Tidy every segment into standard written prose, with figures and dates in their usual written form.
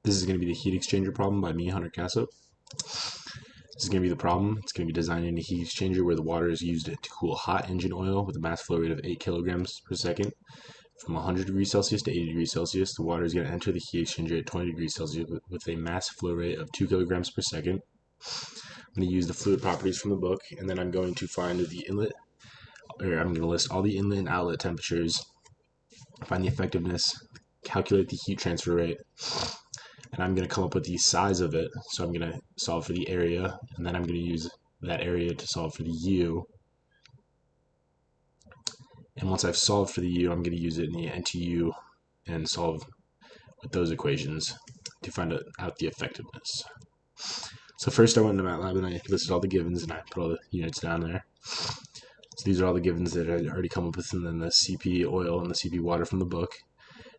This is going to be the heat exchanger problem by me, Hunter Casso. This is going to be the problem. It's going to be designing a heat exchanger where the water is used to cool hot engine oil with a mass flow rate of 8 kilograms per second. From 100 degrees Celsius to 80 degrees Celsius, the water is going to enter the heat exchanger at 20 degrees Celsius with a mass flow rate of 2 kilograms per second. I'm going to use the fluid properties from the book, and then I'm going to find the inlet, or I'm going to list all the inlet and outlet temperatures, find the effectiveness, calculate the heat transfer rate, and I'm going to come up with the size of it. So I'm going to solve for the area, and then I'm going to use that area to solve for the U. And once I've solved for the U, I'm going to use it in the NTU and solve with those equations to find out the effectiveness. So first I went into MATLAB and I listed all the givens and I put all the units down there. So these are all the givens that I already come up with, and then the CP oil and the CP water from the book.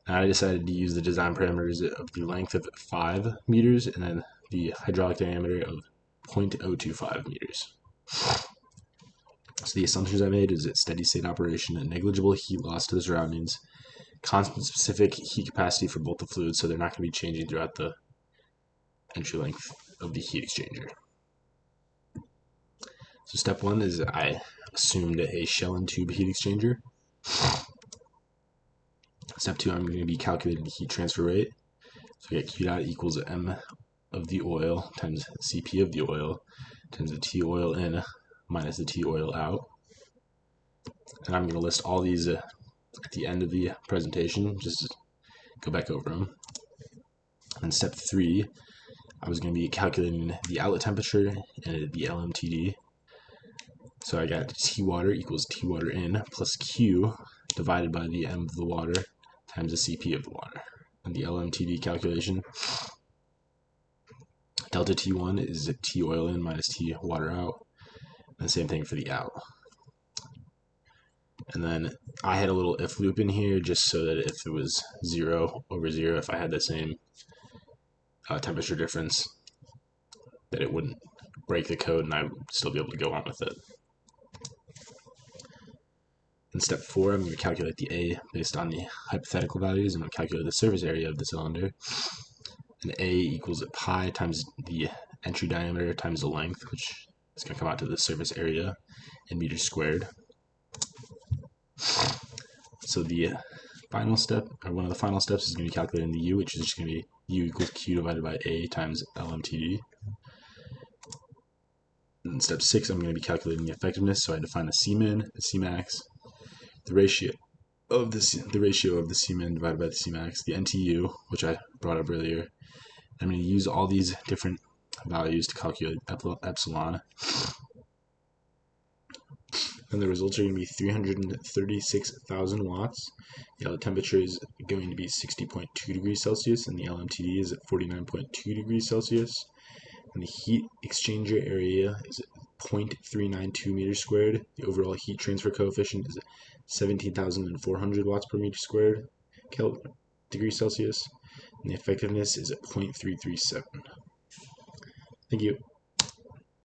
And I decided to use the design parameters of the length of 5 meters and then the hydraulic diameter of 0.025 meters. So the assumptions I made is that steady state operation and negligible heat loss to the surroundings, constant specific heat capacity for both the fluids, so they're not going to be changing throughout the entry length of the heat exchanger. So step 1 is I assumed a shell and tube heat exchanger. Step 2, I'm going to be calculating the heat transfer rate. So I get Q dot equals M of the oil times CP of the oil times the T oil in minus the T oil out. And I'm going to list all these at the end of the presentation, just go back over them. And step 3, I was going to be calculating the outlet temperature and the LMTD. So I got T water equals T water in plus Q divided by the M of the water times the CP of the water. And the LMTD calculation, delta T1 is T oil in minus T water out. And the same thing for the out. And then I had a little if loop in here just so that if it was 0 over 0, if I had the same temperature difference, that it wouldn't break the code and I would still be able to go on with it. In step 4, I'm going to calculate the A based on the hypothetical values. I'm going to calculate the surface area of the cylinder. And A equals pi times the entry diameter times the length, which is going to come out to the surface area in meters squared. So the final step, or one of the final steps, is going to be calculating the U, which is just going to be U equals Q divided by A times LMTD. In step 6, I'm going to be calculating the effectiveness, so I define the Cmin, the Cmax, the ratio of the Cmin divided by the Cmax, the NTU, which I brought up earlier. I'm going to use all these different values to calculate epsilon. And the results are going to be 336,000 watts. The outlet temperature is going to be 60.2 degrees Celsius, and the LMTD is at 49.2 degrees Celsius. And the heat exchanger area is 0.392 meters squared. The overall heat transfer coefficient is 17,400 watts per meter squared degrees Celsius. And the effectiveness is at 0.337. Thank you.